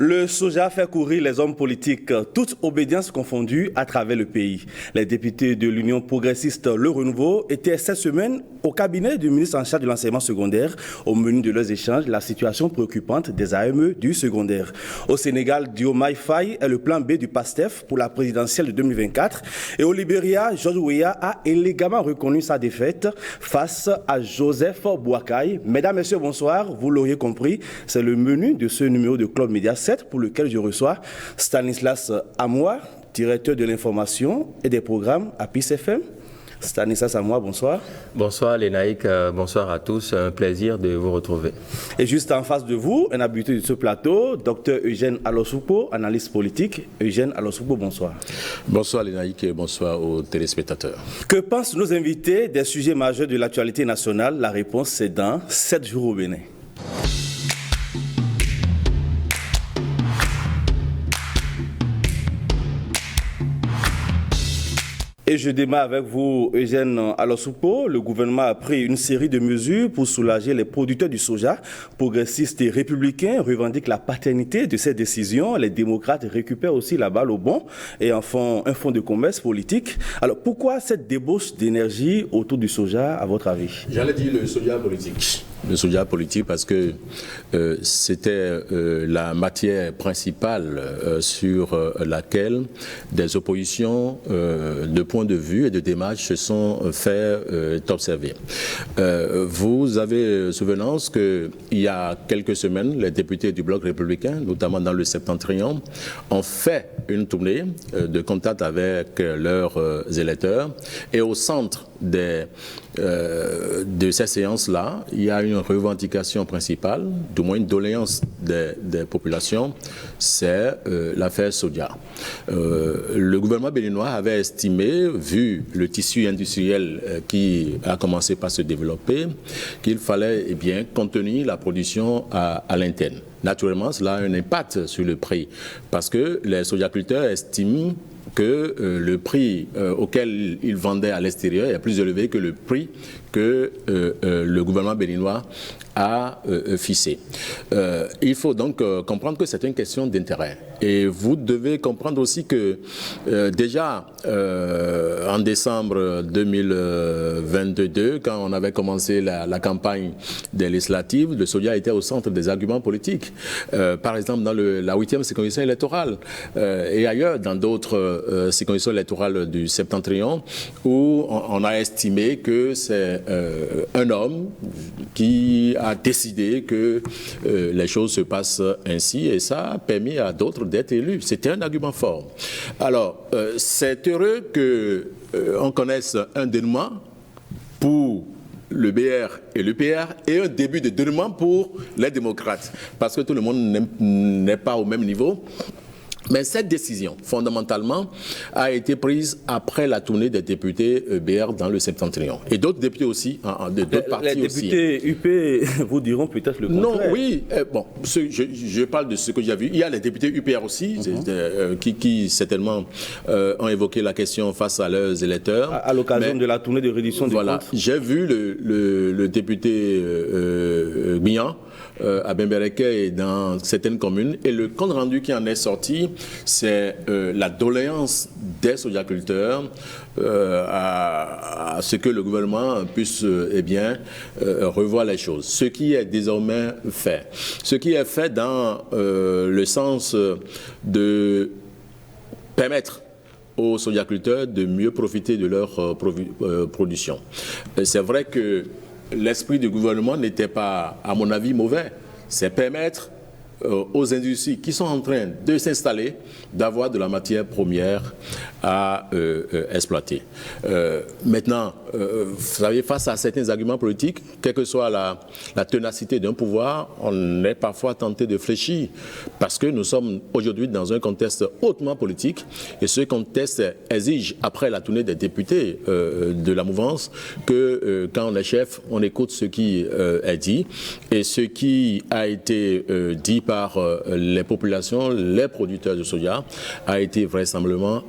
Le soja fait courir les hommes politiques, toute obédience confondue, à travers le pays. Les députés de l'Union progressiste Le Renouveau étaient cette semaine au cabinet du ministre en charge de l'enseignement secondaire. Au menu de leurs échanges, la situation préoccupante des AME du secondaire. Au Sénégal, Diomaye Faye est le plan B du PASTEF pour la présidentielle de 2024. Et au Libéria, George Weah a élégamment reconnu sa défaite face à Joseph Boakai. Mesdames, Messieurs, bonsoir. Vous l'auriez compris, c'est le menu de ce numéro de Club Média 7 pour lequel je reçois Stanislas Amoua, directeur de l'information et des programmes à PIS FM. Stanislas Amoua, bonsoir. Bonsoir Lénaïque, bonsoir à tous, un plaisir de vous retrouver. Et juste en face de vous, un habitué de ce plateau, Dr Eugène Alosupo, analyste politique. Eugène Alosupo, bonsoir. Bonsoir Lénaïque et bonsoir aux téléspectateurs. Que pensent nos invités des sujets majeurs de l'actualité nationale? La réponse c'est dans 7 jours au Bénin. Et je démarre avec vous, Eugène Alosupo. Le gouvernement a pris une série de mesures pour soulager les producteurs du soja. Progressistes et républicains revendiquent la paternité de ces décisions. Les démocrates récupèrent aussi la balle au bon et en font un fonds de commerce politique. Alors pourquoi cette débauche d'énergie autour du soja, à votre avis? J'allais dire le soja politique. Le soja politique parce que c'était la matière principale sur laquelle des oppositions de points de vue et de démarches se sont fait observer. Vous avez souvenance qu'il y a quelques semaines, les députés du Bloc républicain, notamment dans le Septentrion, ont fait une tournée de contact avec leurs électeurs et au centre de ces séances-là, il y a une revendication principale, du moins une doléance des populations, c'est l'affaire soja. Le gouvernement béninois avait estimé, vu le tissu industriel qui a commencé par se développer, qu'il fallait contenir la production à l'interne. Naturellement, cela a un impact sur le prix, parce que les sojaculteurs estiment que le prix auquel ils vendaient à l'extérieur est plus élevé que le prix que le gouvernement béninois a fixé. Il faut donc comprendre que c'est une question d'intérêt. Et vous devez comprendre aussi que déjà en décembre 2022, quand on avait commencé la campagne des législatives, le soja était au centre des arguments politiques. Par exemple, dans la 8e circonscription électorale et ailleurs, dans d'autres circonscriptions électorales du Septentrion, où on a estimé que c'est un homme qui a décidé que les choses se passent ainsi, et ça a permis à d'autres d'être élus. C'était un argument fort. Alors, c'est heureux qu'on connaisse un dénouement pour le BR et le PR et un début de dénouement pour les démocrates, parce que tout le monde n'est pas au même niveau. Mais cette décision, fondamentalement, a été prise après la tournée des députés BR dans le Septentrion. Et d'autres députés aussi, d'autres partis aussi. Les députés UP vous diront peut-être le contraire. Non, oui. Bon, je parle de ce que j'ai vu. Il y a les députés UPR aussi, qui certainement ont évoqué la question face à leurs électeurs. À l'occasion de la tournée de réduction des comptes. J'ai vu le député Bian à Bembereke et dans certaines communes. Et le compte rendu qui en est sorti, c'est la doléance des sojaculteurs à ce que le gouvernement puisse revoir les choses. Ce qui est désormais fait. Ce qui est fait dans le sens de permettre aux sojaculteurs de mieux profiter de leur production. C'est vrai que l'esprit du gouvernement n'était pas, à mon avis, mauvais. C'est permettre aux industries qui sont en train de s'installer d'avoir de la matière première à exploiter. Maintenant, vous savez, face à certains arguments politiques, quelle que soit la ténacité d'un pouvoir, on est parfois tenté de fléchir, parce que nous sommes aujourd'hui dans un contexte hautement politique, et ce contexte exige, après la tournée des députés de la mouvance, que quand on est chef, on écoute ce qui est dit, et ce qui a été dit par les populations, les producteurs de soja, a été vraisemblablement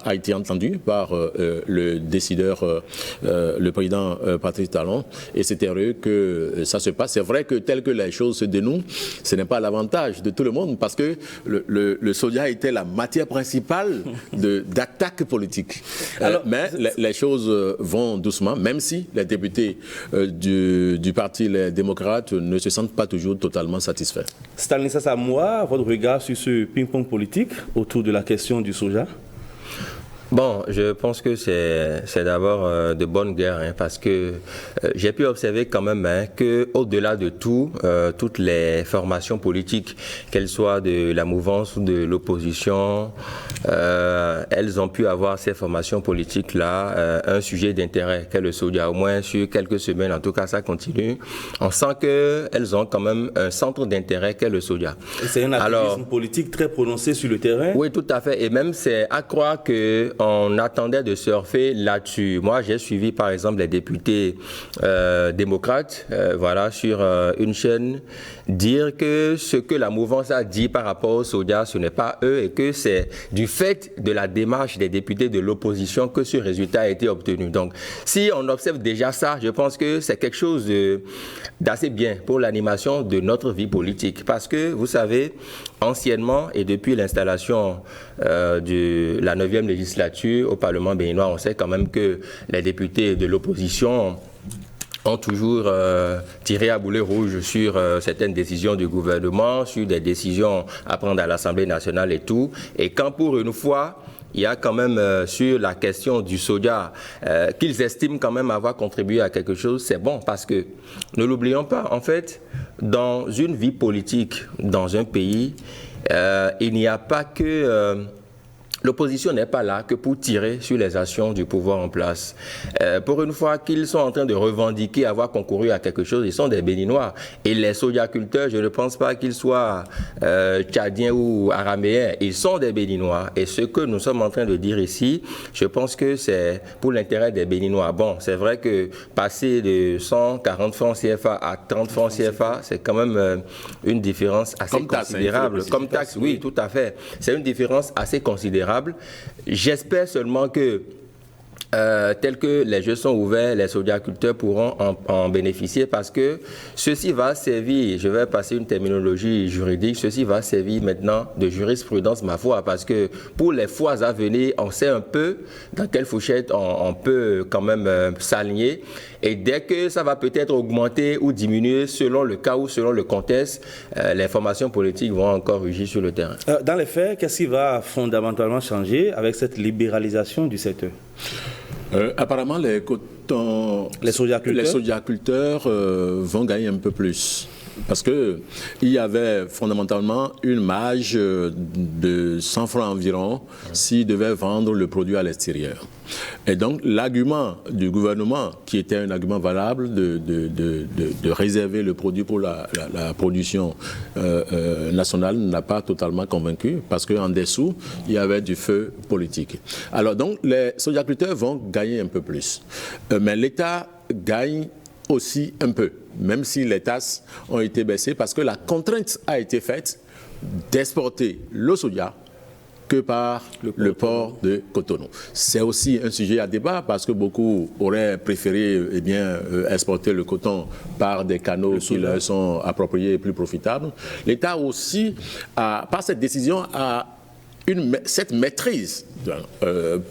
a été entendu par le décideur, le président Patrice Talon, et c'est heureux que ça se passe. C'est vrai que tel que les choses se dénouent, ce n'est pas l'avantage de tout le monde, parce que le soja était la matière principale d'attaque politique. Mais les choses vont doucement, même si les députés du Parti Les Démocrates ne se sentent pas toujours totalement satisfaits. Stanislas Amoah, votre regard sur ce ping-pong politique autour de la question du soja? Bon, je pense que c'est d'abord de bonne guerre, hein, parce que j'ai pu observer quand même qu'au-delà de tout, toutes les formations politiques, qu'elles soient de la mouvance ou de l'opposition, elles ont pu avoir ces formations politiques-là un sujet d'intérêt qu'est le soja. Au moins sur quelques semaines, en tout cas ça continue. On sent qu'elles ont quand même un centre d'intérêt qu'est le soja. Et c'est un activisme politique très prononcé sur le terrain? Oui, tout à fait. Et même c'est à croire que on attendait de surfer là-dessus. Moi, j'ai suivi par exemple les députés démocrates, voilà, sur une chaîne, dire que ce que la mouvance a dit par rapport au soja, ce n'est pas eux, et que c'est du fait de la démarche des députés de l'opposition que ce résultat a été obtenu. Donc, si on observe déjà ça, je pense que c'est quelque chose d'assez bien pour l'animation de notre vie politique. Parce que, vous savez, anciennement, et depuis l'installation de la 9e législature au Parlement béninois, on sait quand même que les députés de l'opposition ont toujours tiré à boulet rouge sur certaines décisions du gouvernement, sur des décisions à prendre à l'Assemblée nationale et tout. Et quand pour une fois, il y a quand même sur la question du soja qu'ils estiment quand même avoir contribué à quelque chose, c'est bon, parce que ne l'oublions pas, en fait, dans une vie politique, dans un pays, il n'y a pas que... L'opposition n'est pas là que pour tirer sur les actions du pouvoir en place. Pour une fois qu'ils sont en train de revendiquer avoir concouru à quelque chose, ils sont des Béninois. Et les sojaculteurs, je ne pense pas qu'ils soient tchadiens ou araméens. Ils sont des Béninois. Et ce que nous sommes en train de dire ici, je pense que c'est pour l'intérêt des Béninois. Bon, c'est vrai que passer de 140 francs CFA à 30 francs CFA, c'est quand même une différence assez considérable. Comme taxe, oui, tout à fait. C'est une différence assez considérable. J'espère seulement que, tel que les jeux sont ouverts, les sojaculteurs pourront en bénéficier, parce que ceci va servir, je vais passer une terminologie juridique, ceci va servir maintenant de jurisprudence, ma foi, parce que pour les fois à venir, on sait un peu dans quelle fourchette on peut quand même s'aligner, et dès que ça va peut-être augmenter ou diminuer selon le cas ou selon le contexte, les formations politiques vont encore rugir sur le terrain. Dans les faits, qu'est-ce qui va fondamentalement changer avec cette libéralisation du secteur? Apparemment, les sojaculteurs vont gagner un peu plus. Parce qu'il y avait fondamentalement une marge de 100 francs environ s'ils devaient vendre le produit à l'extérieur. Et donc l'argument du gouvernement, qui était un argument valable de réserver le produit pour la production nationale, n'a pas totalement convaincu, parce qu'en dessous, il y avait du feu politique. Alors donc les sojaculteurs vont gagner un peu plus. Mais l'État gagne aussi un peu, même si les tasses ont été baissées, parce que la contrainte a été faite d'exporter le soja que par le port de Cotonou. C'est aussi un sujet à débat, parce que beaucoup auraient préféré exporter le coton par des canaux qui leur sont appropriés et plus profitables. L'État aussi, par cette décision, a cette maîtrise.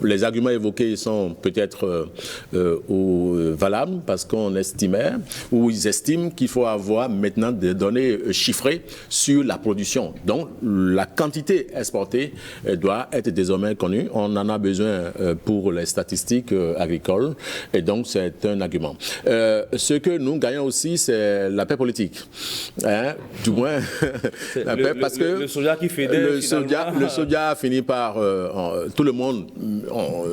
Les arguments évoqués sont peut-être valables, parce qu'on estimait, ou ils estiment qu'il faut avoir maintenant des données chiffrées sur la production. Donc la quantité exportée doit être désormais connue. On en a besoin pour les statistiques agricoles, et donc c'est un argument. Ce que nous gagnons aussi, c'est la paix politique. Hein? Du moins, la paix, parce que le soja qui fédère, le soja finit par tout le monde,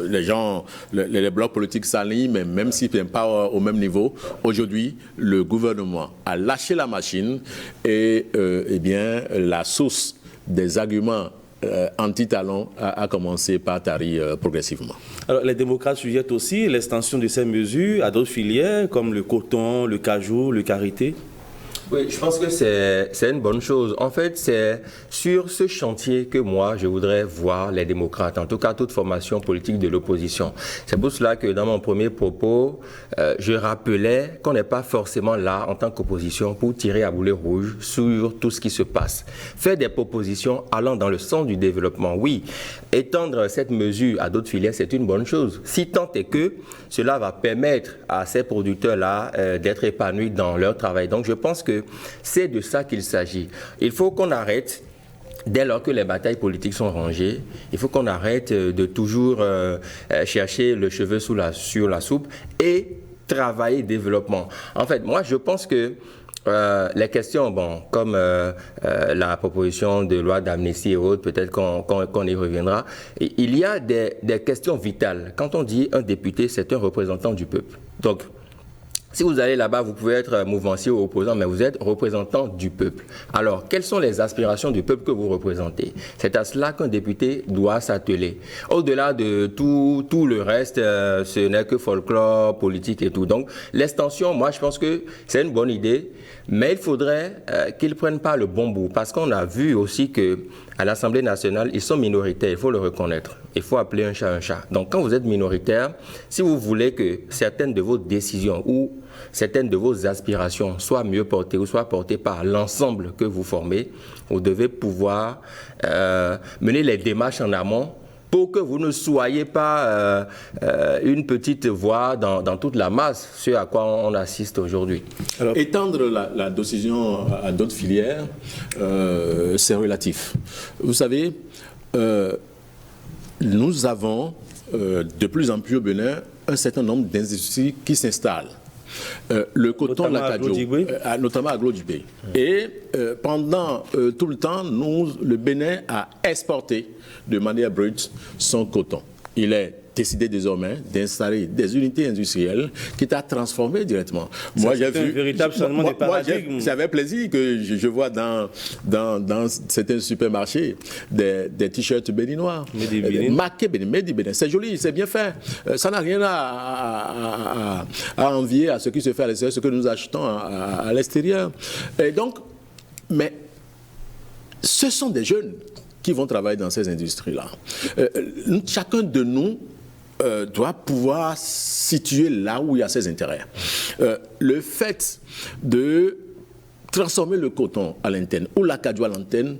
les gens, les blocs politiques s'alignent, mais même s'ils ne viennent pas au même niveau, aujourd'hui, le gouvernement a lâché la machine, et la source des arguments anti-talon a commencé par tarir progressivement. Alors, les démocrates sujettent aussi l'extension de ces mesures à d'autres filières, comme le coton, le cajou, le karité. Oui, je pense que c'est une bonne chose. En fait, c'est sur ce chantier que moi, je voudrais voir les démocrates, en tout cas toute formation politique de l'opposition. C'est pour cela que dans mon premier propos, je rappelais qu'on n'est pas forcément là en tant qu'opposition pour tirer à boulet rouge sur tout ce qui se passe. Faire des propositions allant dans le sens du développement, oui. Étendre cette mesure à d'autres filières, c'est une bonne chose. Si tant est que cela va permettre à ces producteurs-là d'être épanouis dans leur travail. Donc, je pense que c'est de ça qu'il s'agit. Il faut qu'on arrête, dès lors que les batailles politiques sont rangées, il faut qu'on arrête de toujours chercher le cheveu sur la soupe et travailler développement. En fait, moi, je pense que les questions, bon, comme la proposition de loi d'amnistie et autres, peut-être qu'on y reviendra, il y a des questions vitales. Quand on dit un député, c'est un représentant du peuple. Donc, si vous allez là-bas, vous pouvez être mouvancier ou opposant, mais vous êtes représentant du peuple. Alors, quelles sont les aspirations du peuple que vous représentez? C'est à cela qu'un député doit s'atteler. Au-delà de tout le reste, ce n'est que folklore, politique et tout. Donc, l'extension, moi, je pense que c'est une bonne idée, mais il faudrait qu'ils ne prennent pas le bon bout. Parce qu'on a vu aussi qu'à l'Assemblée nationale, ils sont minoritaires, il faut le reconnaître. Il faut appeler un chat un chat. Donc, quand vous êtes minoritaire, si vous voulez que certaines de vos décisions ou certaines de vos aspirations soient mieux portées ou soient portées par l'ensemble que vous formez, vous devez pouvoir mener les démarches en amont pour que vous ne soyez pas une petite voix dans toute la masse, ce à quoi on assiste aujourd'hui. Alors, étendre la décision à d'autres filières, c'est relatif. Vous savez, nous avons de plus en plus au Bénin un certain nombre d'industries qui s'installent. Le coton, notamment à Glo-Djibé. Et pendant tout le temps, le Bénin a exporté de manière brute son coton. Il est décidé désormais d'installer des unités industrielles qui t'a transformé directement. Moi, j'ai vu un véritable changement de paradigme. Ça fait plaisir que je vois dans certains supermarchés des t-shirts béninois. Marqués Bénin. C'est joli, c'est bien fait. Ça n'a rien à envier à ce qui se fait à l'extérieur, ce que nous achetons à l'extérieur. Et donc, mais ce sont des jeunes qui vont travailler dans ces industries-là. Chacun de nous doit pouvoir situer là où il y a ses intérêts. Le fait de transformer le coton à l'interne ou l'acajou à l'interne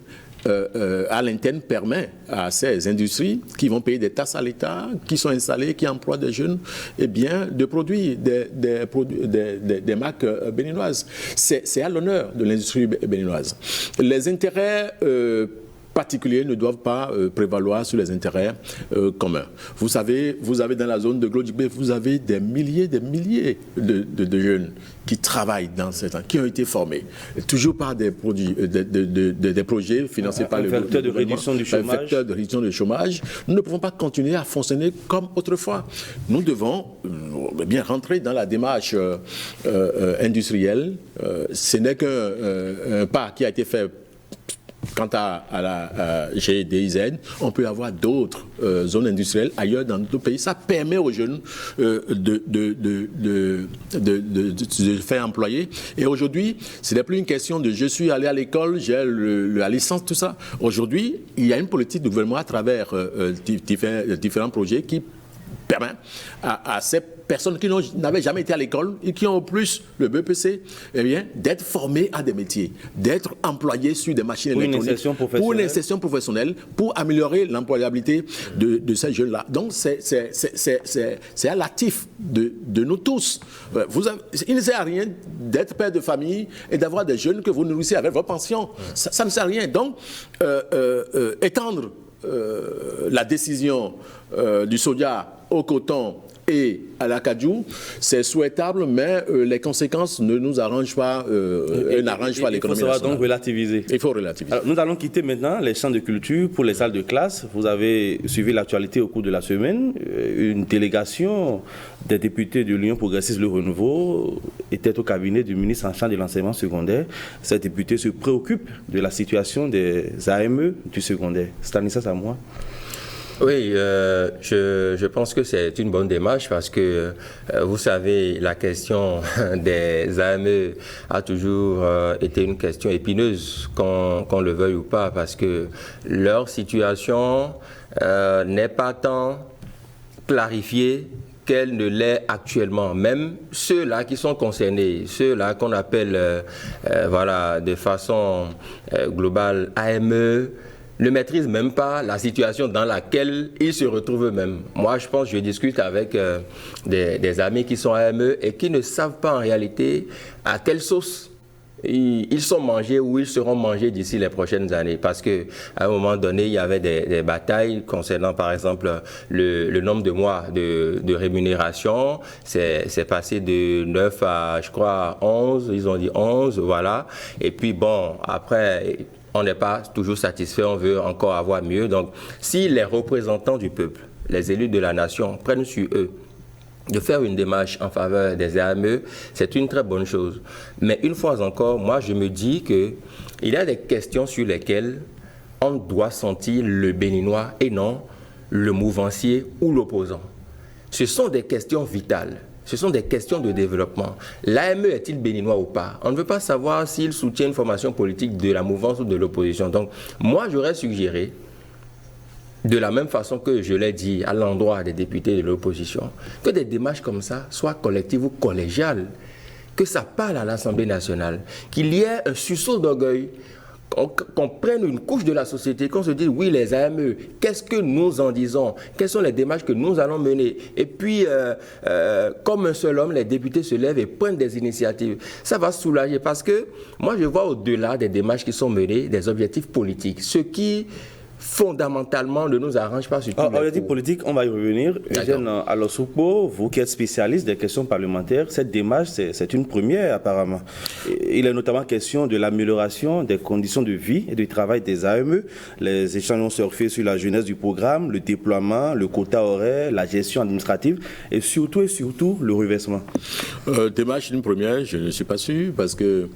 permet à ces industries qui vont payer des taxes à l'État, qui sont installées, qui emploient des jeunes, eh bien, de produire des marques béninoises. C'est à l'honneur de l'industrie béninoise. Les intérêts particuliers ne doivent pas prévaloir sur les intérêts communs. Vous avez dans la zone de Glo-Djibé, vous avez des milliers de jeunes qui travaillent dans qui ont été formés, toujours par des projets financés par le vecteur de réduction du chômage. Vecteur de réduction du chômage. Nous ne pouvons pas continuer à fonctionner comme autrefois. Nous devons bien rentrer dans la démarche industrielle. Ce n'est qu'un pas qui a été fait. Quant à la GDIZ, on peut avoir d'autres zones industrielles ailleurs dans notre pays. Ça permet aux jeunes de se faire employer. Et aujourd'hui, ce n'est plus une question de je suis allé à l'école, j'ai la licence, tout ça. Aujourd'hui, il y a une politique de gouvernement à travers différents projets qui permet à ces personnes qui n'avaient jamais été à l'école et qui ont plus le BEPC, eh bien, d'être formées à des métiers, d'être employés sur des machines électroniques pour une insertion professionnelle, pour améliorer l'employabilité de ces jeunes-là. Donc, c'est à l'actif de nous tous. Il ne sert à rien d'être père de famille et d'avoir des jeunes que vous nourrissez avec vos pensions. Ça ne sert à rien. Donc, étendre la décision du soja au coton et à l'acajou, c'est souhaitable, mais les conséquences ne nous arrangent pas, n'arrangent pas l'économie nationale. Il faut donc relativiser. Il faut relativiser. Alors, nous allons quitter maintenant les champs de culture pour les salles de classe. Vous avez suivi l'actualité au cours de la semaine. Une délégation des députés de l'Union progressiste Le Renouveau était au cabinet du ministre en charge de l'enseignement secondaire. Ces députés se préoccupent de la situation des AME du secondaire. Stanislas Samoa. Oui, je pense que c'est une bonne démarche parce que, vous savez, la question des AME a toujours été une question épineuse, qu'on le veuille ou pas, parce que leur situation n'est pas tant clarifiée qu'elle ne l'est actuellement. Même ceux-là qui sont concernés, ceux-là qu'on appelle voilà, de façon globale AME, ne maîtrisent même pas la situation dans laquelle ils se retrouvent eux-mêmes. Moi, je discute avec des amis qui sont AME et qui ne savent pas en réalité à quelle sauce ils sont mangés ou ils seront mangés d'ici les prochaines années. Parce qu'à un moment donné, il y avait des batailles concernant, par exemple, le nombre de mois de rémunération. C'est passé de 9 à, je crois, 11. Ils ont dit 11, voilà. Et puis, bon, après, on n'est pas toujours satisfait. On veut encore avoir mieux. Donc, si les représentants du peuple, les élus de la nation, prennent sur eux de faire une démarche en faveur des AME, c'est une très bonne chose. Mais une fois encore, moi je me dis qu'il y a des questions sur lesquelles on doit sentir le béninois et non le mouvancier ou l'opposant. Ce sont des questions vitales. Ce sont des questions de développement. L'AME est-il béninois ou pas? On ne veut pas savoir s'il soutient une formation politique de la mouvance ou de l'opposition. Donc moi j'aurais suggéré, de la même façon que je l'ai dit à l'endroit des députés de l'opposition, que des démarches comme ça soient collectives ou collégiales, que ça parle à l'Assemblée nationale, qu'il y ait un sursaut d'orgueil, qu'on prenne une couche de la société, qu'on se dise, oui, les AME, qu'est-ce que nous en disons? Quelles sont les démarches que nous allons mener? Et puis, comme un seul homme, les députés se lèvent et prennent des initiatives. Ça va soulager parce que moi, je vois au-delà des démarches qui sont menées, des objectifs politiques. Ce qui fondamentalement ne nous arrange pas sur tout. Objectif politique, on va y revenir. Eugène Alosoukpo, vous qui êtes spécialiste des questions parlementaires, cette démarche, c'est une première apparemment. Il est notamment question de l'amélioration des conditions de vie et de travail des AME. Les échanges ont surfé sur la jeunesse du programme, le déploiement, le quota horaire, la gestion administrative et surtout le reversement. Démarche une première, je ne suis pas sûr parce que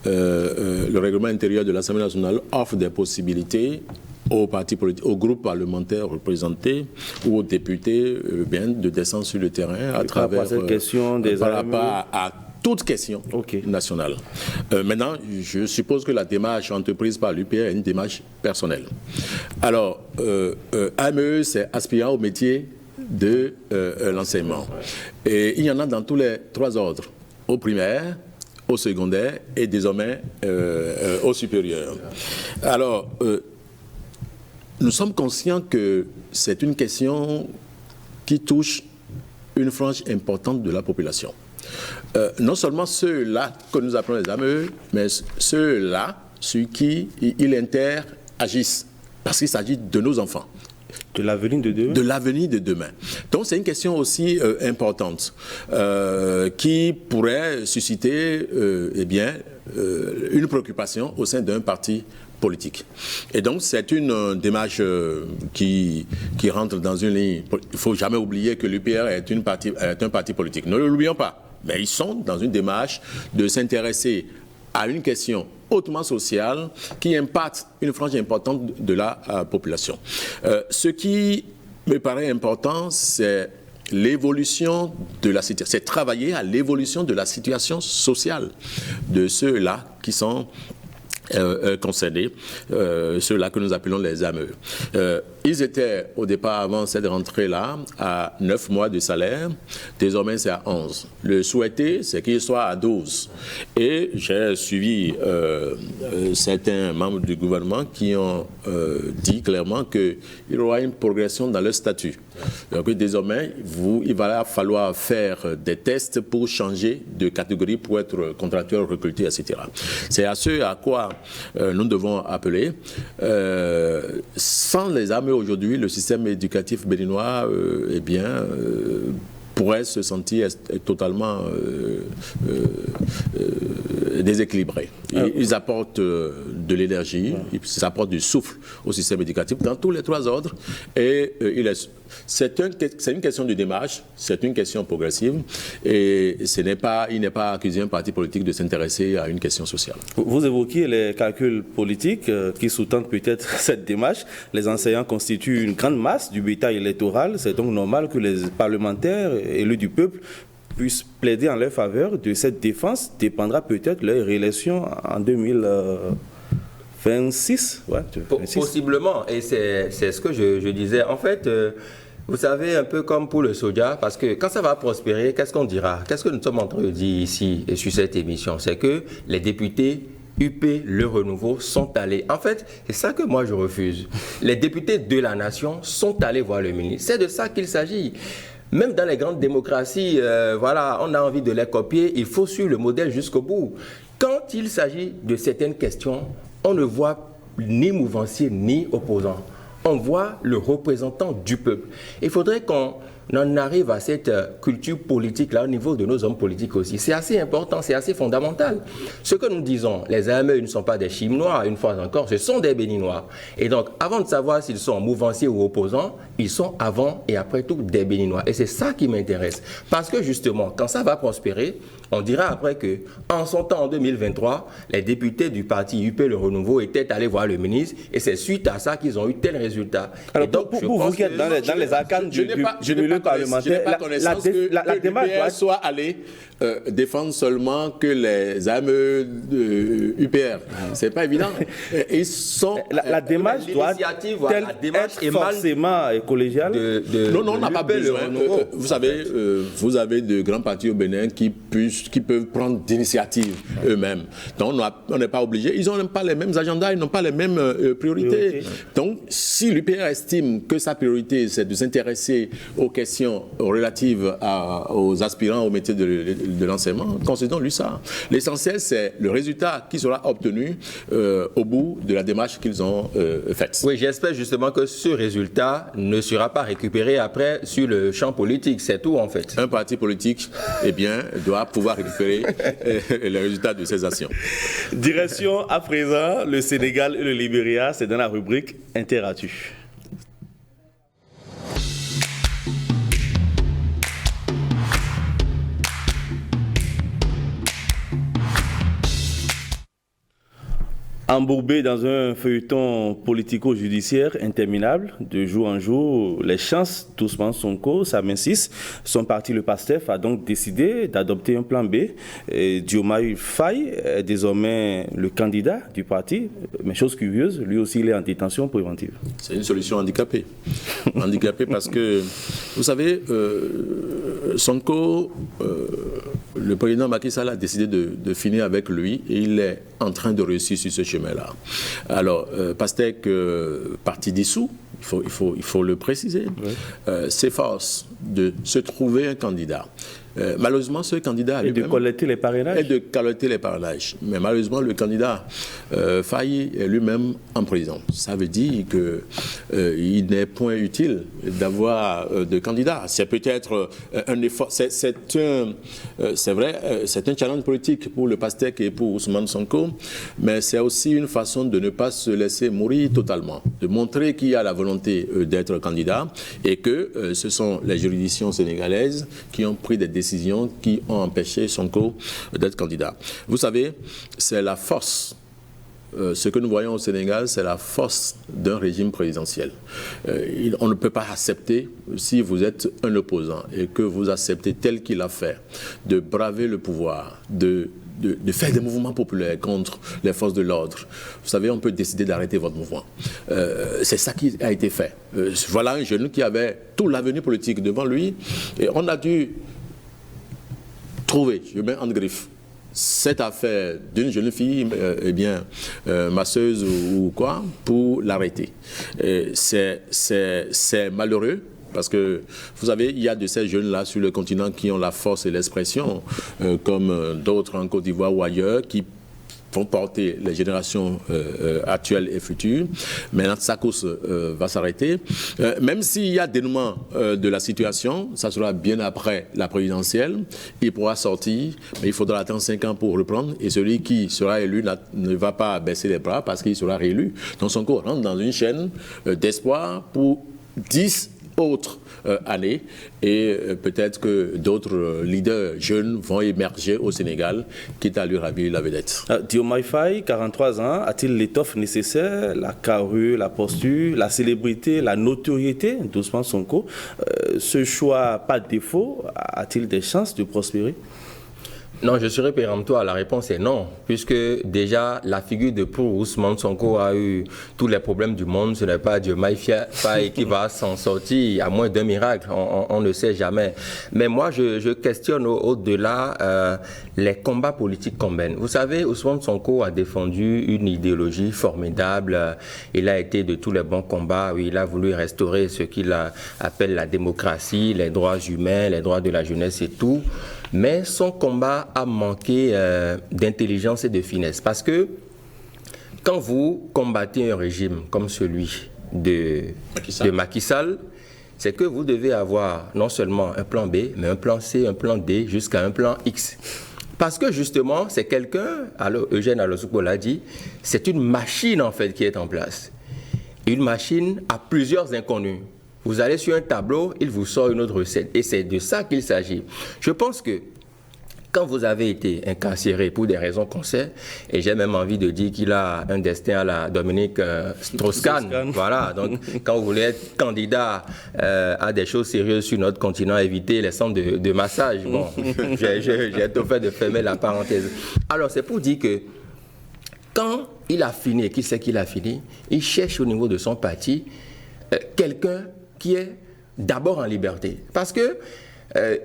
le règlement intérieur de l'Assemblée nationale offre des possibilités aux partis politiques, aux groupes parlementaires représentés ou aux députés de descendre sur le terrain à travers cette question des par rapport à toute question nationale. Maintenant, je suppose que la démarche entreprise par l'UPR est une démarche personnelle. Alors, AME, c'est aspirant au métier de l'enseignement. Et il y en a dans tous les trois ordres, au primaire, au secondaire et désormais au supérieur. Alors, nous sommes conscients que c'est une question qui touche une frange importante de la population. Non seulement ceux-là que nous appelons les AME, mais ceux-là sur qui ils interagissent, parce qu'il s'agit de nos enfants. De l'avenir de demain. De l'avenir de demain. Donc c'est une question aussi importante qui pourrait susciter une préoccupation au sein d'un parti politique. Et donc c'est une démarche qui rentre dans une ligne. Il ne faut jamais oublier que l'UPR est un parti politique. Ne l'oublions pas. Mais ils sont dans une démarche de s'intéresser à une question hautement sociale qui impacte une frange importante de la population. Ce qui me paraît important, c'est l'évolution de la situation, c'est travailler à l'évolution de la situation sociale de ceux-là qui sont concernés, ceux-là que nous appelons les AME. Ils étaient au départ, avant cette rentrée-là, à 9 mois de salaire. Désormais, c'est à 11. Le souhaité, c'est qu'ils soient à 12. Et j'ai suivi certains membres du gouvernement qui ont dit clairement qu'il y aura une progression dans leur statut. Donc désormais, il va falloir faire des tests pour changer de catégorie, pour être contractuel, recruté, etc. C'est à ce à quoi nous devons appeler. Sans les AME aujourd'hui, le système éducatif béninois pourrait se sentir totalement déséquilibré. Ils apportent de l'énergie, ils apportent du souffle au système éducatif dans tous les trois ordres et C'est une question de démarche, c'est une question progressive, et il n'est pas accusé un parti politique de s'intéresser à une question sociale. Vous évoquez les calculs politiques qui sous-tendent peut-être cette démarche. Les enseignants constituent une grande masse du bétail électoral. C'est donc normal que les parlementaires élus du peuple puissent plaider en leur faveur. De cette défense dépendra peut-être leur réélection en 2026. Ouais, 26. Possiblement, et c'est ce que je disais. En fait, vous savez, un peu comme pour le soja, parce que quand ça va prospérer, qu'est-ce qu'on dira? Qu'est-ce que nous sommes en train de dire ici et sur cette émission? C'est que les députés UP, le renouveau, sont allés. En fait, c'est ça que moi je refuse. Les députés de la nation sont allés voir le ministre. C'est de ça qu'il s'agit. Même dans les grandes démocraties, voilà, on a envie de les copier, il faut suivre le modèle jusqu'au bout. Quand il s'agit de certaines questions, on ne voit ni mouvancier ni opposant. On voit le représentant du peuple. Il faudrait qu'on en arrive à cette culture politique-là au niveau de nos hommes politiques aussi. C'est assez important, c'est assez fondamental. Ce que nous disons, les AME ne sont pas des Chinois, une fois encore, ce sont des Béninois. Et donc, avant de savoir s'ils sont mouvanciers ou opposants, ils sont avant et après tout des Béninois. Et c'est ça qui m'intéresse. Parce que justement, quand ça va prospérer, on dira après que, en son temps, en 2023, les députés du parti UP Le Renouveau étaient allés voir le ministre et c'est suite à ça qu'ils ont eu tel résultat. Alors, donc, pour vous qui êtes dans les arcanes du milieu parlementaire, la démarche doit soit aller défendre seulement que les âmes UPR. C'est pas évident. Ils sont... La démarche doit être forcément collégiale. Non, on n'a pas besoin. Vous savez, vous avez de grands partis au Bénin qui peuvent prendre d'initiatives eux-mêmes. Donc, on n'est pas obligé. Ils n'ont pas les mêmes agendas, ils n'ont pas les mêmes priorités. Donc, si l'UPR estime que sa priorité, c'est de s'intéresser aux questions relatives aux aspirants au métier de l'enseignement, concédons-lui ça. L'essentiel, c'est le résultat qui sera obtenu au bout de la démarche qu'ils ont faite. Oui, j'espère justement que ce résultat ne sera pas récupéré après sur le champ politique. C'est tout, en fait. Un parti politique, eh bien, doit pouvoir récupérer les résultats de ses actions. Direction à présent, le Sénégal et le Libéria, c'est dans la rubrique Interactu. Embourbé dans un feuilleton politico-judiciaire interminable, de jour en jour, les chances d'Ousmane Sonko s'amincissent. Son parti, le PASTEF, a donc décidé d'adopter un plan B. Diomaye Faye est désormais le candidat du parti. Mais chose curieuse, lui aussi, il est en détention préventive. C'est une solution handicapée. Handicapée parce que, vous savez, Sonko, le président Macky Sall a décidé de finir avec lui et il est en train de réussir sur ce chemin-là. Alors, PASTEF, parti dissous, il faut le préciser, s'efforce de se trouver un candidat. Malheureusement, ce candidat et de collecter les parrainages. Mais malheureusement, le candidat Faye est lui-même en prison. Ça veut dire qu'il n'est point utile d'avoir de candidat. C'est peut-être un effort. C'est vrai, c'est un challenge politique pour le PASTEF et pour Ousmane Sonko, mais c'est aussi une façon de ne pas se laisser mourir totalement, de montrer qu'il y a la volonté d'être candidat et que ce sont les juridictions sénégalaises qui ont pris des décisions qui ont empêché Sonko d'être candidat. Vous savez, c'est la force. Ce que nous voyons au Sénégal, c'est la force d'un régime présidentiel. On ne peut pas accepter, si vous êtes un opposant et que vous acceptez tel qu'il a fait, de braver le pouvoir, de faire des mouvements populaires contre les forces de l'ordre. Vous savez, on peut décider d'arrêter votre mouvement. C'est ça qui a été fait. Voilà un jeune qui avait tout l'avenir politique devant lui et on a dû trouver, je mets en griffe, cette affaire d'une jeune fille, masseuse ou quoi, pour l'arrêter. C'est malheureux. Parce que, vous savez, il y a de ces jeunes-là sur le continent qui ont la force et l'expression, comme d'autres en Côte d'Ivoire ou ailleurs, qui vont porter les générations actuelles et futures. Maintenant, sa course va s'arrêter. Même s'il y a dénouement de la situation, ça sera bien après la présidentielle. Il pourra sortir, mais il faudra attendre 5 ans pour reprendre. Et celui qui sera élu ne va pas baisser les bras parce qu'il sera réélu. Donc Sonko rentre dans une chaîne d'espoir pour 10 autre année et peut-être que d'autres leaders jeunes vont émerger au Sénégal, quitte à lui ravir la vedette. Diomaye Faye, 43 ans, a-t-il l'étoffe nécessaire, la carrure, la posture, la célébrité, la notoriété d'Ousmane Sonko? Ce choix, pas de défaut, a-t-il des chances de prospérer? Non, je serai péremptoire. La réponse est non, puisque déjà la figure de pour Ousmane Sonko a eu tous les problèmes du monde. Ce n'est pas Diomaye Faye qui va s'en sortir, à moins d'un miracle. On ne sait jamais. Mais moi, je questionne au-delà les combats politiques qu'on mène. Vous savez, Ousmane Sonko a défendu une idéologie formidable. Il a été de tous les bons combats. Oui, il a voulu restaurer ce qu'il appelle la démocratie, les droits humains, les droits de la jeunesse et tout. Mais son combat a manqué d'intelligence et de finesse. Parce que quand vous combattez un régime comme celui de Macky Sall, c'est que vous devez avoir non seulement un plan B, mais un plan C, un plan D, jusqu'à un plan X. Parce que justement, c'est quelqu'un, Eugène Alosupo l'a dit, c'est une machine en fait qui est en place. Une machine à plusieurs inconnus. Vous allez sur un tableau, il vous sort une autre recette. Et c'est de ça qu'il s'agit. Je pense que quand vous avez été incarcéré pour des raisons qu'on sait, et j'ai même envie de dire qu'il a un destin à la Dominique Strauss-Kahn. Voilà, donc quand vous voulez être candidat à des choses sérieuses sur notre continent, éviter les centres de massage. Bon, j'ai tout fait de fermer la parenthèse. Alors, c'est pour dire que quand il a fini, et qu'il sait qu'il a fini, il cherche au niveau de son parti quelqu'un qui est d'abord en liberté. Parce que,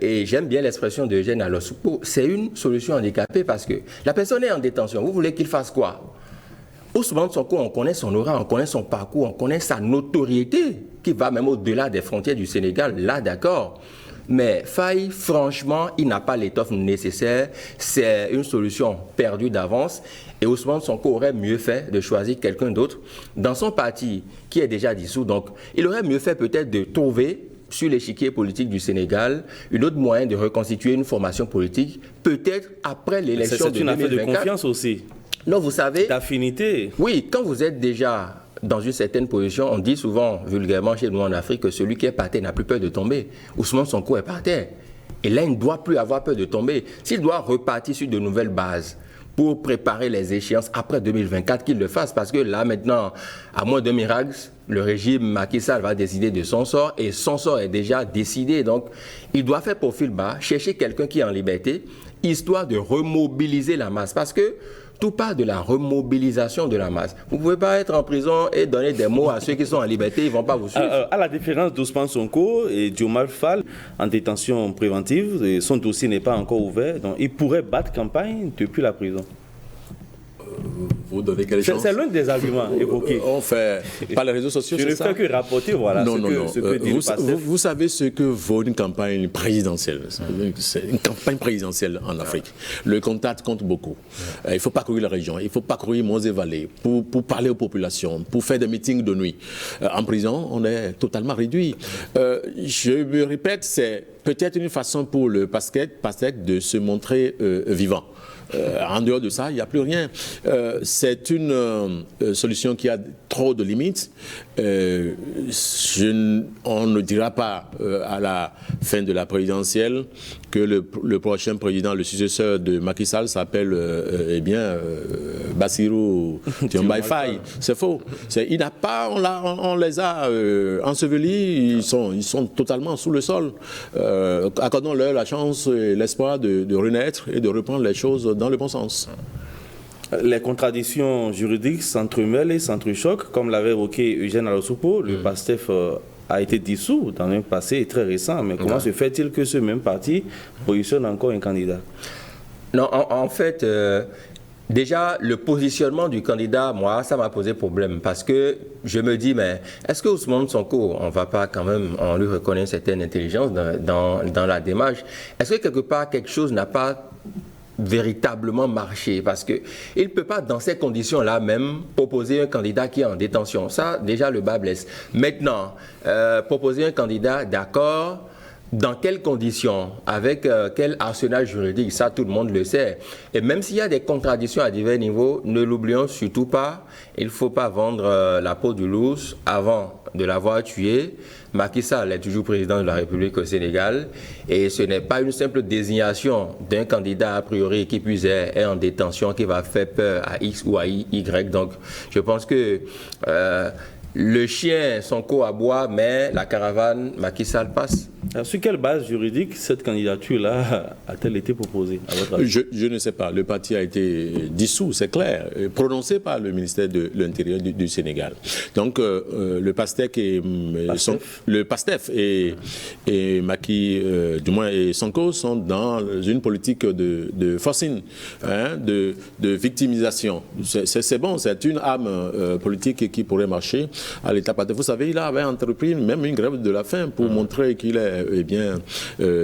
et j'aime bien l'expression de Eugène Alosupo, c'est une solution handicapée parce que la personne est en détention. Vous voulez qu'il fasse quoi? Ousmane Sonko, on connaît son aura, on connaît son parcours, on connaît sa notoriété qui va même au-delà des frontières du Sénégal, là d'accord. Mais Faye, franchement, il n'a pas l'étoffe nécessaire. C'est une solution perdue d'avance. Et Ousmane Sonko aurait mieux fait de choisir quelqu'un d'autre dans son parti qui est déjà dissous. Donc, il aurait mieux fait peut-être de trouver sur l'échiquier politique du Sénégal une autre moyen de reconstituer une formation politique, peut-être après l'élection de 2024. C'est une affaire de confiance aussi. Non, vous savez... D'affinité. Oui, quand vous êtes déjà dans une certaine position, on dit souvent vulgairement chez nous en Afrique que celui qui est par terre n'a plus peur de tomber. Ousmane Sonko est par terre. Et là, il ne doit plus avoir peur de tomber. S'il doit repartir sur de nouvelles bases pour préparer les échéances après 2024, qu'il le fasse. Parce que là, maintenant, à moins d'un miracle, le régime Macky Sall va décider de son sort et son sort est déjà décidé. Donc, il doit faire profil bas, chercher quelqu'un qui est en liberté, histoire de remobiliser la masse. Parce que tout part de la remobilisation de la masse. Vous ne pouvez pas être en prison et donner des mots à ceux qui sont en liberté, ils ne vont pas vous suivre. À la différence d'Ousmane Sonko et Diomaye Faye en détention préventive, son dossier n'est pas encore ouvert, donc il pourrait battre campagne depuis la prison. Vous donnez quelle chance? C'est l'un des arguments évoqués. On fait par les réseaux sociaux, c'est ça? Je ne fais que rapporter, voilà, ce que dit le Pastef. Vous savez ce que vaut une campagne présidentielle. C'est une campagne présidentielle en Afrique. Le contact compte beaucoup. Il faut parcourir la région, il faut parcourir Monts et Vallées pour parler aux populations, pour faire des meetings de nuit. En prison, on est totalement réduit. Je me répète, c'est peut-être une façon pour le Pastef de se montrer vivant. En dehors de ça, il n'y a plus rien. C'est une solution qui a trop de limites. On ne dira pas à la fin de la présidentielle que le prochain président, le successeur de Macky Sall s'appelle Bassirou Diomaye Faye. C'est faux. Il n'a pas, on les a ensevelis, ils sont totalement sous le sol. Accordons-leur la chance et l'espoir de renaître et de reprendre les choses dans le bon sens. Les contradictions juridiques s'entremêlent et s'entrechoquent, comme l'avait évoqué Eugène Alosupo. Le Pastef a été dissous dans un passé très récent. Mais comment se fait-il que ce même parti positionne encore un candidat? Non, en fait, déjà, le positionnement du candidat, moi, ça m'a posé problème. Parce que je me dis, mais est-ce que Ousmane Sonko, on ne va pas quand même, on lui reconnaît une certaine intelligence dans la démarche. Est-ce que quelque part, quelque chose n'a pas véritablement marché, parce qu'il ne peut pas dans ces conditions-là même proposer un candidat qui est en détention. Ça, déjà, le bas blesse. Maintenant, proposer un candidat, d'accord, dans quelles conditions, avec quel arsenal juridique, ça tout le monde le sait. Et même s'il y a des contradictions à divers niveaux, ne l'oublions surtout pas, il ne faut pas vendre la peau du loup avant de l'avoir tué. Macky Sall est toujours président de la République au Sénégal et ce n'est pas une simple désignation d'un candidat a priori qui plus est en détention qui va faire peur à X ou à Y. Donc je pense que le chien, Sonko aboie, mais la caravane Macky Sall passe. Alors, sur quelle base juridique cette candidature-là a-t-elle été proposée à votre avis? Je ne sais pas. Le parti a été dissous, c'est clair, prononcé par le ministère de l'Intérieur du Sénégal. Donc le PASTEF et Macky, du moins et Sonko, sont dans une politique de forcing, de victimisation. C'est bon, c'est une arme politique qui pourrait marcher à l'État. Vous savez, il avait entrepris même une grève de la faim pour montrer qu'il est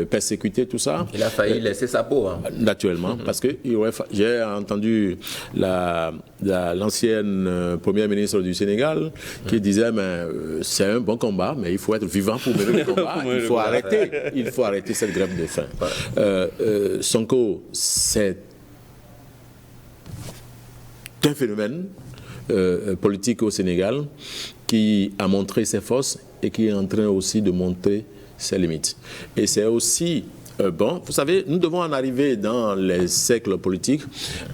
persécuté, tout ça. Il a failli laisser sa peau. Naturellement, parce que j'ai entendu l'ancienne première ministre du Sénégal qui disait c'est un bon combat, mais il faut être vivant pour mener le combat. Il faut arrêter cette grève de faim. Sonko, c'est un phénomène politique au Sénégal qui a montré ses forces et qui est en train aussi de montrer ses limites. Et c'est aussi bon, vous savez, nous devons en arriver dans les siècles politiques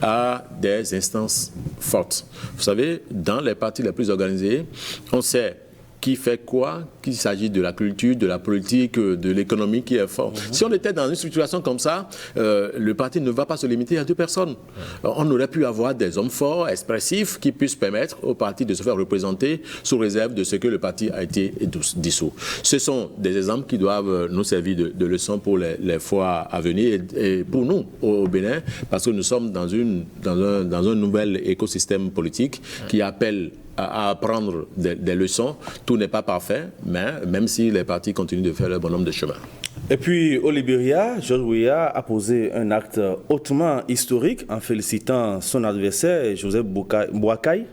à des instances fortes. Vous savez, dans les partis les plus organisés, on sait qui fait quoi, qu'il s'agit de la culture, de la politique, de l'économie qui est fort. Si on était dans une situation comme ça, le parti ne va pas se limiter à 2 personnes. On aurait pu avoir des hommes forts, expressifs, qui puissent permettre au parti de se faire représenter sous réserve de ce que le parti a été dissous. Ce sont des exemples qui doivent nous servir de leçons pour les fois à venir et pour nous au Bénin, parce que nous sommes dans un nouvel écosystème politique qui appelle à apprendre des leçons. Tout n'est pas parfait, mais même si les partis continuent de faire leur bonhomme de chemin. Et puis au Libéria, George Weah a posé un acte hautement historique en félicitant son adversaire Joseph Boakai.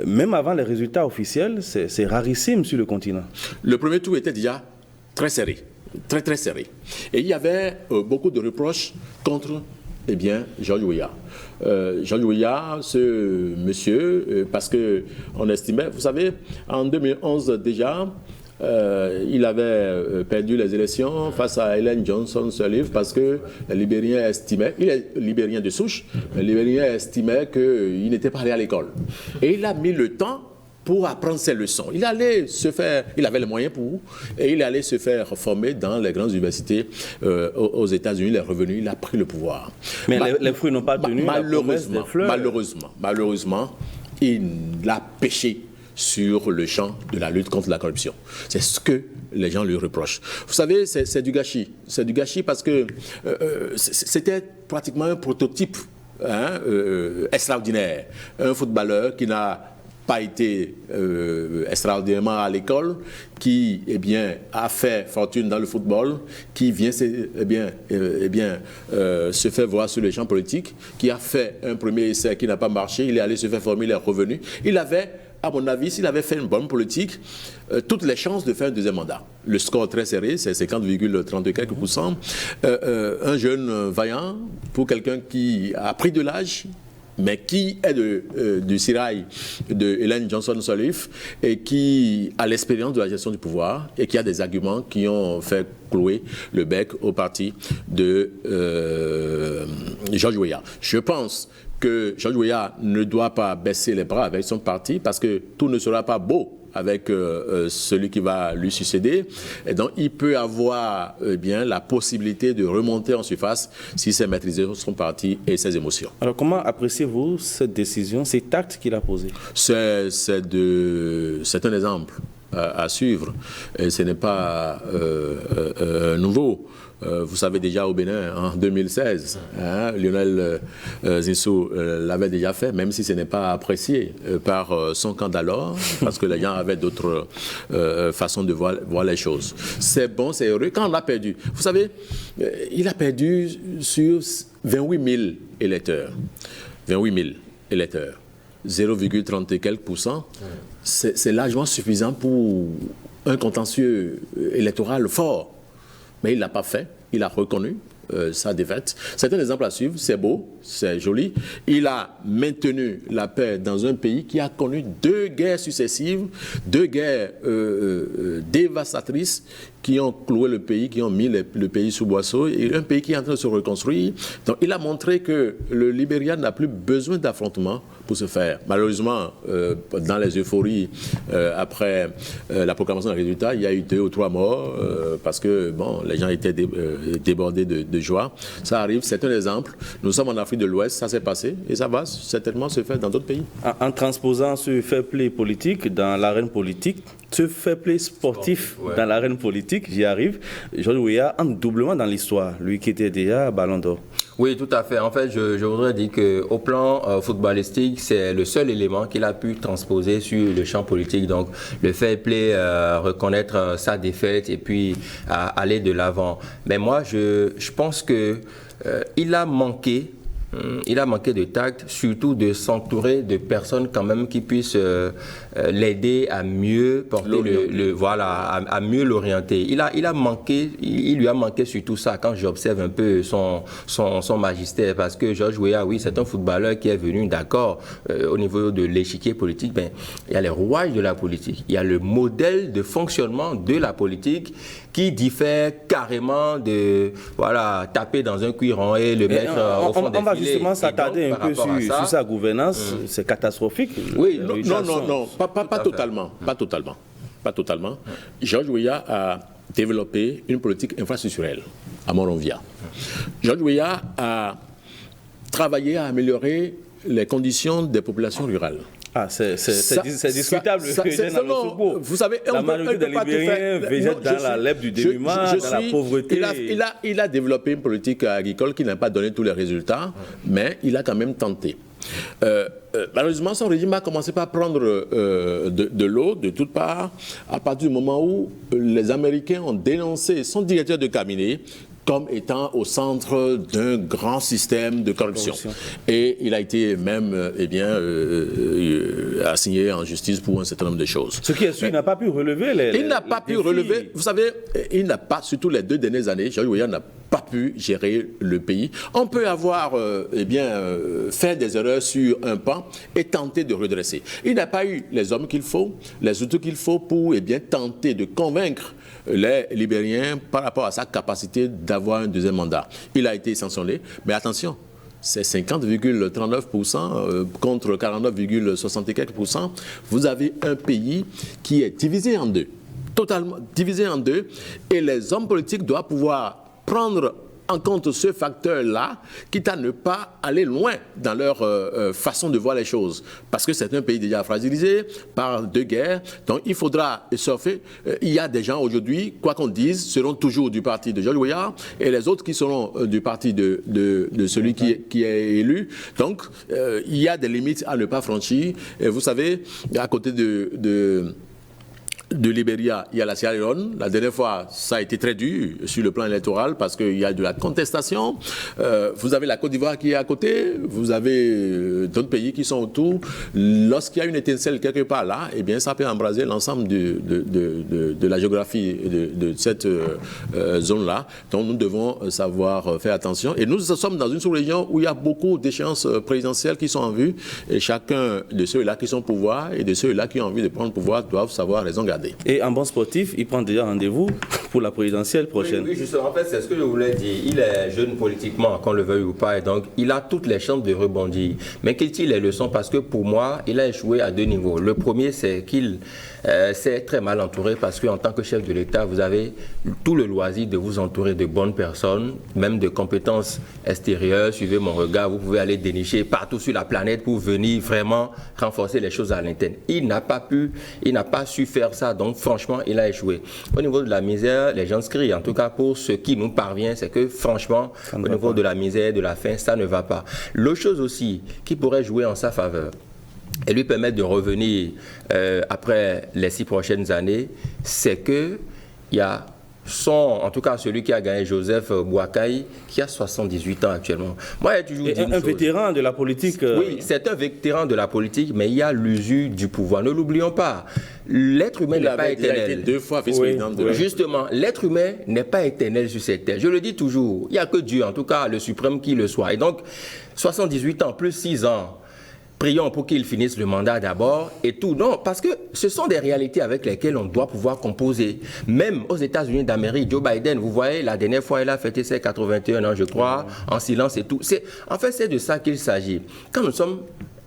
Même avant les résultats officiels, c'est rarissime sur le continent. Le premier tour était déjà très serré, très serré. Et il y avait beaucoup de reproches contre George Weah. George Weah, ce monsieur, parce qu'on estimait, vous savez, en 2011 déjà, il avait perdu les élections face à Ellen Johnson Sirleaf parce que les Libériens estimaient, il est libérien de souche, les Libériens estimaient qu'il n'était pas allé à l'école. Et il a mis le temps pour apprendre ses leçons. Il avait les moyens pour, et il allait se faire former dans les grandes universités aux États-Unis. Il est revenu, il a pris le pouvoir. Mais les fruits n'ont pas tenu la promesse des fleurs. Malheureusement, il a péché sur le champ de la lutte contre la corruption. C'est ce que les gens lui reprochent. Vous savez, c'est du gâchis. C'est du gâchis parce que c'était pratiquement un prototype extraordinaire. Un footballeur qui n'a pas été extraordinairement à l'école, qui a fait fortune dans le football, qui vient se faire voir sur les champs politiques, qui a fait un premier essai qui n'a pas marché, il est allé se faire former, il est revenu. Il avait, à mon avis, s'il avait fait une bonne politique, toutes les chances de faire un deuxième mandat. Le score très serré, c'est 50,30 quelques %. Un jeune vaillant, pour quelqu'un qui a pris de l'âge, mais qui est du sérail de Ellen Johnson Sirleaf et qui a l'expérience de la gestion du pouvoir et qui a des arguments qui ont fait clouer le bec au parti de George Weah. Je pense que George Weah ne doit pas baisser les bras avec son parti parce que tout ne sera pas beau avec celui qui va lui succéder. Et donc, il peut avoir la possibilité de remonter en surface si c'est maîtrisé son parti et ses émotions. Alors, comment appréciez-vous cette décision, cet acte qu'il a posé? C'est un exemple à suivre. Et ce n'est pas nouveau. Vous savez déjà au Bénin, en 2016, Lionel Zinsou l'avait déjà fait, même si ce n'est pas apprécié par son camp d'alors, parce que les gens avaient d'autres façons de voir les choses. C'est bon, c'est heureux. Quand on l'a perdu, vous savez, il a perdu sur 28 000 électeurs. 28 000 électeurs. 0,30 et quelques %. C'est largement suffisant pour un contentieux électoral fort. mais il ne l'a pas fait, il a reconnu sa défaite. C'est un exemple à suivre, c'est beau, c'est joli. Il a maintenu la paix dans un pays qui a connu 2 guerres successives, 2 guerres dévastatrices qui ont cloué le pays, qui ont mis le pays sous boisseau, et un pays qui est en train de se reconstruire. Donc il a montré que le Libéria n'a plus besoin d'affrontements pour se faire. Malheureusement, dans les euphories, après la proclamation des résultats, il y a eu 2 ou 3 morts, parce que bon, les gens étaient débordés de joie. Ça arrive, c'est un exemple. Nous sommes en Afrique de l'Ouest, ça s'est passé, et ça va certainement se faire dans d'autres pays. En transposant ce fair play politique dans l'arène politique, ce fair play sportif dans l'arène politique, j'y arrive, Georges Weah entre doublement dans l'histoire, lui qui était déjà Ballon d'Or. Oui, tout à fait. En fait, je voudrais dire qu'au plan footballistique, c'est le seul élément qu'il a pu transposer sur le champ politique. Donc, le fair play, reconnaître sa défaite et puis aller de l'avant. Mais moi, je pense que il a manqué de tact, surtout de s'entourer de personnes quand même qui puissent l'aider à mieux porter à mieux l'orienter. Il lui a manqué surtout ça quand j'observe un peu son magistère, parce que Georges Weah, oui, c'est un footballeur qui est venu, d'accord, au niveau de l'échiquier politique, mais il y a les rouages de la politique, il y a le modèle de fonctionnement de la politique qui diffère carrément de taper dans un cuiron et le mettre au fond des filets. On va justement s'attarder un peu sur sa gouvernance. C'est catastrophique. Oui, non, pas totalement. Pas totalement. Georges Weah a développé une politique infrastructurelle à Monrovia. Georges Weah a travaillé à améliorer les conditions des populations rurales. Ah, c'est discutable. Vous savez, la majorité des Libériens végètent dans la lèpre du dénuement, dans la pauvreté. Il a développé une politique agricole qui n'a pas donné tous les résultats, mais il a quand même tenté. Malheureusement, son régime a commencé par prendre de l'eau de toutes parts à partir du moment où les Américains ont dénoncé son directeur de cabinet comme étant au centre d'un grand système de corruption. Et il a été même assigné en justice pour un certain nombre de choses. Ce qui est sûr, il n'a pas pu relever les Il n'a pas pu relever, vous savez, surtout les 2 dernières années, Georges Weah n'a pas pu gérer le pays. On peut avoir fait des erreurs sur un pan et tenter de redresser. Il n'a pas eu les hommes qu'il faut, les outils qu'il faut pour tenter de convaincre les Libériens par rapport à sa capacité d'avoir un 2e mandat. Il a été sanctionné, mais attention, c'est 50,39% contre 49,60%. Vous avez un pays qui est divisé en 2, totalement divisé en 2, et les hommes politiques doivent pouvoir prendre en compte ce facteur-là, quitte à ne pas aller loin dans leur façon de voir les choses. Parce que c'est un pays déjà fragilisé par 2 guerres, donc il faudra surfer. Il y a des gens aujourd'hui, quoi qu'on dise, seront toujours du parti de Georges Weah, et les autres qui seront du parti de celui qui est élu. Donc, il y a des limites à ne pas franchir. Et vous savez, à côté de Libéria, il y a la Sierra Leone. La dernière fois, ça a été très dur sur le plan électoral parce qu'il y a de la contestation. Vous avez la Côte d'Ivoire qui est à côté. Vous avez d'autres pays qui sont autour. Lorsqu'il y a une étincelle quelque part là, eh bien, ça peut embraser l'ensemble de la géographie de cette zone-là. Donc, nous devons savoir faire attention. Et nous sommes dans une sous-région où il y a beaucoup d'échéances présidentielles qui sont en vue. Et chacun de ceux-là qui sont au pouvoir et de ceux-là qui ont envie de prendre le pouvoir doivent savoir raison garder. Et en bon sportif, il prend déjà rendez-vous pour la présidentielle prochaine. Oui, justement, en fait, c'est ce que je voulais dire. Il est jeune politiquement, qu'on le veuille ou pas, et donc il a toutes les chances de rebondir. Mais qu'il tire les leçons, parce que pour moi, il a échoué à 2 niveaux. Le premier, c'est qu'il s'est très mal entouré, parce qu'en tant que chef de l'État, vous avez tout le loisir de vous entourer de bonnes personnes, même de compétences extérieures. Suivez mon regard, vous pouvez aller dénicher partout sur la planète pour venir vraiment renforcer les choses à l'interne. Il n'a pas su faire ça. Donc franchement, il a échoué. Au niveau de la misère, les gens se crient. En tout cas, pour ce qui nous parvient, c'est que franchement, au niveau de la misère, de la faim, ça ne va pas. L'autre chose aussi qui pourrait jouer en sa faveur et lui permettre de revenir après les 6 prochaines années, c'est qu'il y a sont, en tout cas celui qui a gagné, Joseph Boakai, qui a 78 ans actuellement. Moi, j'ai toujours dit un vétéran de la politique. Oui, c'est un vétéran de la politique, mais il y a l'usure du pouvoir. Ne l'oublions pas. L'être humain n'est pas éternel. Il a été 2 fois vice-président de la... Justement, l'être humain n'est pas éternel sur cette terre. Je le dis toujours, il n'y a que Dieu, en tout cas le suprême, qui le soit. Et donc, 78 ans plus 6 ans, prions pour qu'il finisse le mandat d'abord et tout. Non, parce que ce sont des réalités avec lesquelles on doit pouvoir composer. Même aux États-Unis d'Amérique, Joe Biden, vous voyez, la dernière fois, il a fêté ses 81 ans, je crois, en silence et tout. En fait, c'est de ça qu'il s'agit. Quand nous sommes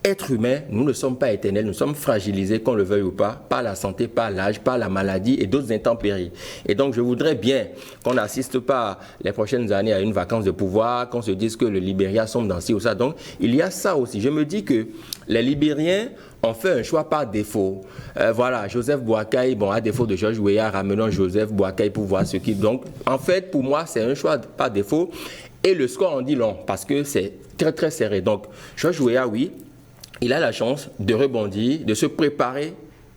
êtres humains, nous ne sommes pas éternels, nous sommes fragilisés, qu'on le veuille ou pas, par la santé, par l'âge, par la maladie et d'autres intempéries. Et donc, je voudrais bien qu'on n'assiste pas les prochaines années à une vacance de pouvoir, qu'on se dise que le Libéria sombre dans ci ou ça. Donc, il y a ça aussi. Je me dis que les Libériens ont fait un choix par défaut. Voilà, Joseph Boakai, bon, à défaut de George Weah, ramenons Joseph Boakai pour voir ce qu'il... Donc, en fait, pour moi, c'est un choix par défaut. Et le score en dit long, parce que c'est très, très serré. Donc, George Weah, oui, il a la chance de rebondir, de se préparer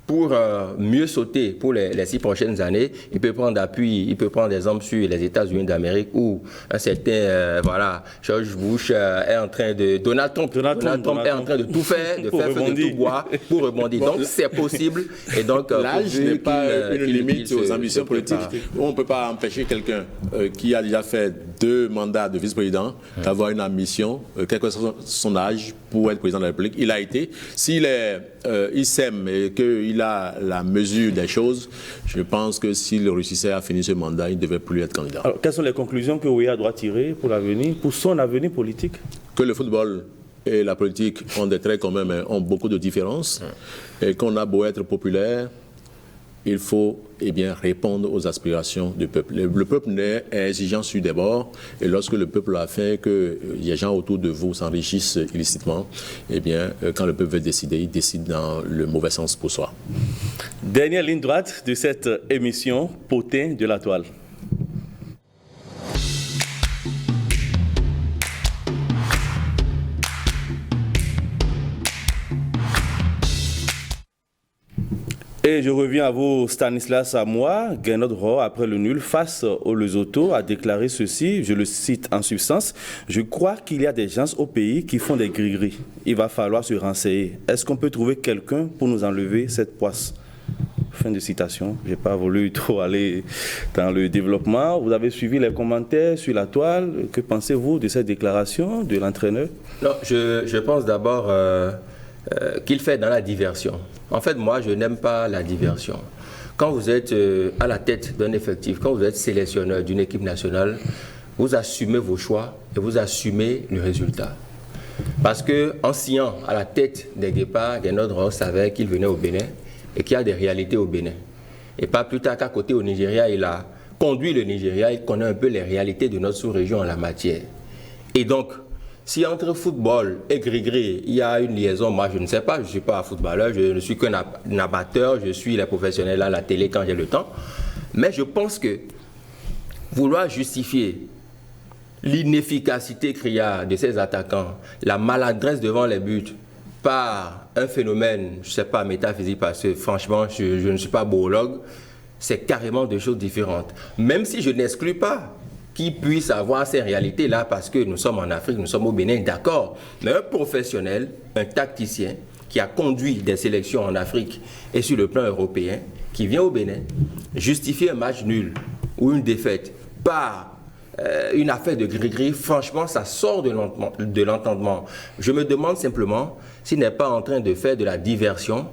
pour mieux sauter pour les 6 prochaines années. Il peut prendre appui, il peut prendre exemple sur les États-Unis d'Amérique où un certain George Bush est en train de... Donald Trump est en train de tout faire, de faire feu de tout bois pour rebondir. Donc c'est possible. Et donc l'âge n'est pas une limite aux ambitions politiques. On ne peut pas empêcher quelqu'un qui a déjà fait 2 mandats de vice-président d'avoir une ambition, quel que soit son âge, pour être président de la République. Il a été. S'il il s'aime et qu'il a la mesure des choses, je pense que s'il réussissait à finir ce mandat, il ne devait plus être candidat. Alors, quelles sont les conclusions que Weah doit tirer pour l'avenir, pour son avenir politique? Que le football et la politique ont des traits communs, mais ont beaucoup de différences. Et qu'on a beau être populaire, il faut répondre aux aspirations du peuple. Le peuple est exigeant sur des bords, et lorsque le peuple a faim, que les gens autour de vous s'enrichissent illicitement, quand le peuple veut décider, il décide dans le mauvais sens pour soi. Dernière ligne droite de cette émission, Potin de la Toile. Et je reviens à vous, Stanislas Samoa. Gernot Rohr, après le nul face au Lesotho, a déclaré ceci, je le cite en substance: je crois qu'il y a des gens au pays qui font des gris-gris. Il va falloir se renseigner. Est-ce qu'on peut trouver quelqu'un pour nous enlever cette poisse? Fin de citation. Je n'ai pas voulu trop aller dans le développement. Vous avez suivi les commentaires sur la toile. Que pensez-vous de cette déclaration de l'entraîneur? Non, je pense d'abord qu'il fait dans la diversion. En fait, moi, je n'aime pas la diversion. Quand vous êtes à la tête d'un effectif, quand vous êtes sélectionneur d'une équipe nationale, vous assumez vos choix et vous assumez le résultat. Parce qu'en signant à la tête des Guépards, Gernot Rohr savait qu'il venait au Bénin et qu'il y a des réalités au Bénin. Et pas plus tard qu'à côté au Nigeria, il a conduit le Nigeria, il connaît un peu les réalités de notre sous-région en la matière. Et donc, si entre football et gris-gris, il y a une liaison, moi je ne sais pas, je ne suis pas un footballeur, je ne suis qu'un amateur, je suis les professionnels à la télé quand j'ai le temps. Mais je pense que vouloir justifier l'inefficacité criarde de ces attaquants, la maladresse devant les buts, par un phénomène, je ne sais pas, métaphysique, parce que franchement, je ne suis pas boologue, c'est carrément deux choses différentes. Même si je n'exclus pas qui puisse avoir ces réalités-là parce que nous sommes en Afrique, nous sommes au Bénin, d'accord. Mais un professionnel, un tacticien qui a conduit des sélections en Afrique et sur le plan européen, qui vient au Bénin, justifier un match nul ou une défaite par une affaire de gris-gris, franchement, ça sort de l'entendement. Je me demande simplement s'il n'est pas en train de faire de la diversion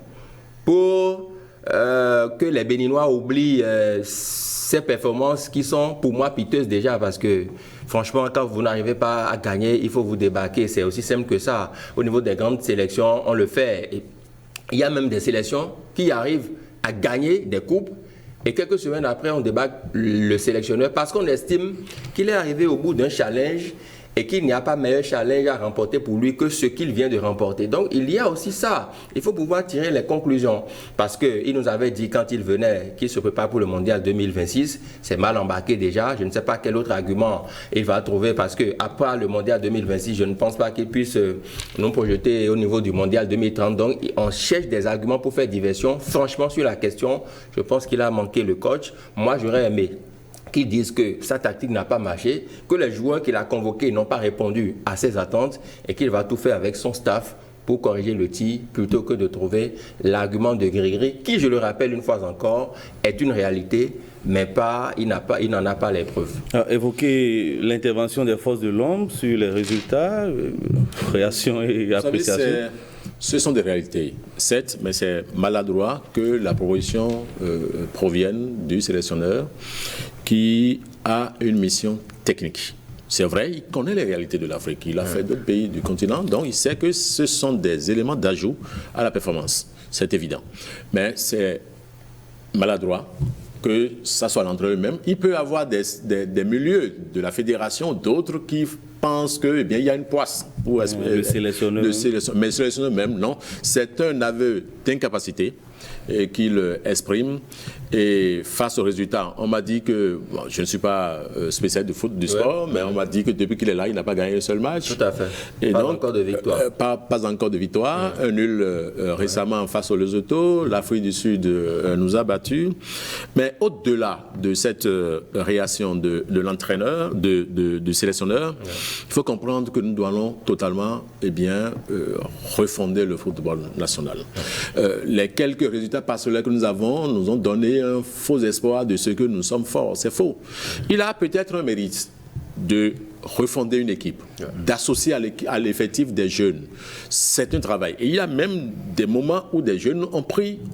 pour que les Béninois oublient ces performances qui sont pour moi piteuses déjà, parce que franchement quand vous n'arrivez pas à gagner, il faut vous débarquer, c'est aussi simple que ça. Au niveau des grandes sélections, on le fait. Et il y a même des sélections qui arrivent à gagner des coupes et quelques semaines après on débarque le sélectionneur parce qu'on estime qu'il est arrivé au bout d'un challenge et qu'il n'y a pas meilleur challenge à remporter pour lui que ce qu'il vient de remporter. Donc il y a aussi ça. Il faut pouvoir tirer les conclusions. Parce qu'il nous avait dit quand il venait qu'il se prépare pour le mondial 2026, c'est mal embarqué déjà. Je ne sais pas quel autre argument il va trouver parce qu'après le mondial 2026, je ne pense pas qu'il puisse nous projeter au niveau du mondial 2030. Donc on cherche des arguments pour faire diversion. Franchement, sur la question, je pense qu'il a manqué le coach. Moi, j'aurais aimé qu'ils disent que sa tactique n'a pas marché, que les joueurs qu'il a convoqués n'ont pas répondu à ses attentes et qu'il va tout faire avec son staff pour corriger le tir plutôt que de trouver l'argument de Gris-Gris, qui, je le rappelle une fois encore, est une réalité, mais il n'en a pas les preuves. Évoquer l'intervention des forces de l'ombre sur les résultats, réaction et appréciation. Ce sont des réalités, certes, mais c'est maladroit que la proposition provienne du sélectionneur qui a une mission technique. C'est vrai, il connaît les réalités de l'Afrique, il a fait d'autres pays du continent, donc il sait que ce sont des éléments d'ajout à la performance, c'est évident. Mais c'est maladroit que ça soit l'entre eux-mêmes. Il peut y avoir des milieux de la fédération, d'autres qui pensent que, eh bien, il y a une poisse pour le sélectionneur. Mais le sélectionneur même, non. C'est un aveu d'incapacité qu'il exprime. Et face au résultat, on m'a dit que, bon, je ne suis pas spécialiste du foot, du sport, mais on m'a dit que depuis qu'il est là, il n'a pas gagné un seul match. Tout à fait. Et pas donc, encore de victoire. Pas encore de victoire. Un nul récemment face au Lesotho. L'Afrique du Sud nous a battus. Mais au-delà de cette réaction de l'entraîneur, du sélectionneur, il faut comprendre que nous devons totalement refonder le football national. Les quelques résultats parcellaires que nous avons nous ont donné un faux espoir de ce que nous sommes forts. C'est faux. Il a peut-être un mérite de refonder une équipe, d'associer à l'effectif des jeunes. C'est un travail. Et il y a même des moments où des jeunes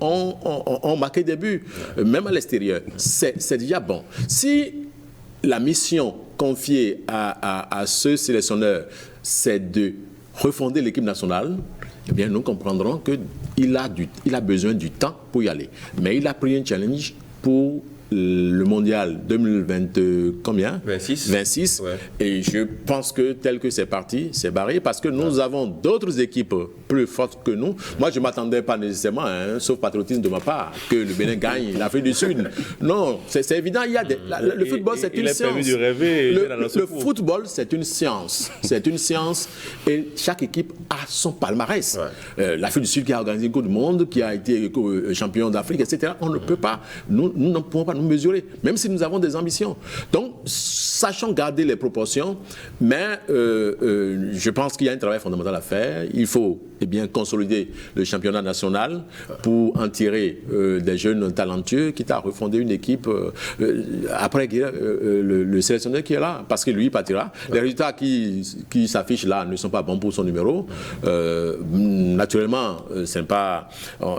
ont marqué des buts, même à l'extérieur. C'est déjà bon. Si la mission confiée à ce sélectionneur, c'est de refonder l'équipe nationale, eh bien, nous comprendrons qu'il a besoin du temps pour y aller. Mais il a pris un challenge pour le mondial 2020, combien 26. Ouais. Et je pense que tel que c'est parti, c'est barré, parce que nous avons d'autres équipes plus fortes que nous. Moi, je ne m'attendais pas nécessairement, sauf patriotisme de ma part, que le Bénin gagne l'Afrique du Sud. Non, c'est évident. Il y a le football, c'est une science. De rêver, le football, c'est une science. C'est une science. Et chaque équipe a son palmarès. L'Afrique du Sud qui a organisé une Coupe du Monde, qui a été champion d'Afrique, etc. On ne peut pas, nous ne pouvons pas nous mesurer, même si nous avons des ambitions. Donc, sachons garder les proportions, mais je pense qu'il y a un travail fondamental à faire. Il faut consolider le championnat national pour en tirer des jeunes talentueux, quitte à refonder une équipe après le sélectionneur qui est là, parce que lui, il partira. Les résultats qui s'affichent là ne sont pas bons pour son numéro. Naturellement,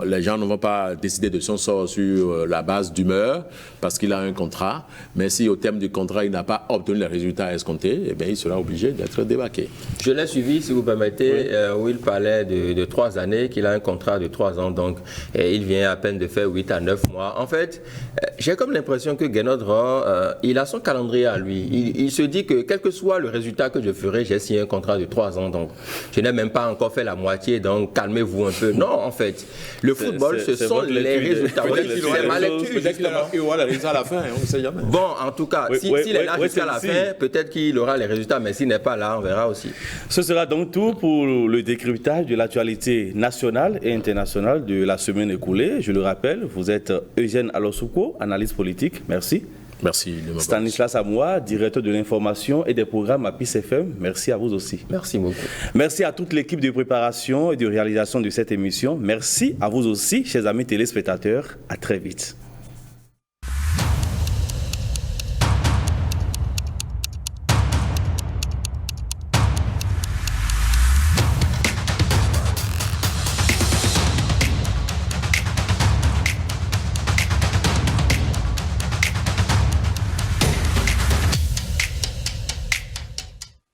les gens ne vont pas décider de son sort sur la base d'humeur, parce qu'il a un contrat, mais si au terme du contrat, il n'a pas obtenu les résultats escomptés, eh bien, il sera obligé d'être débarqué. Je l'ai suivi, si vous permettez, où il parlait de 3 années, qu'il a un contrat de 3 ans, donc il vient à peine de faire 8 à 9 mois. En fait, j'ai comme l'impression que Guénodre, il a son calendrier à lui. Il se dit que quel que soit le résultat que je ferai, j'ai signé un contrat de 3 ans, donc je n'ai même pas encore fait la moitié, donc calmez-vous un peu. Non, en fait, le football, ce sont les résultats. C'est ma lecture, justement. À la fin, on ne sait jamais. Bon, en tout cas, s'il est là jusqu'à la fin, peut-être qu'il aura les résultats, mais s'il n'est pas là, on verra aussi. Ce sera donc tout pour le décryptage de l'actualité nationale et internationale de la semaine écoulée. Je le rappelle, vous êtes Eugène Alosouko, analyste politique. Merci. Merci. Stanislas Amoua, directeur de l'information et des programmes à PIS FM. Merci à vous aussi. Merci beaucoup. Merci à toute l'équipe de préparation et de réalisation de cette émission. Merci à vous aussi, chers amis téléspectateurs. À très vite.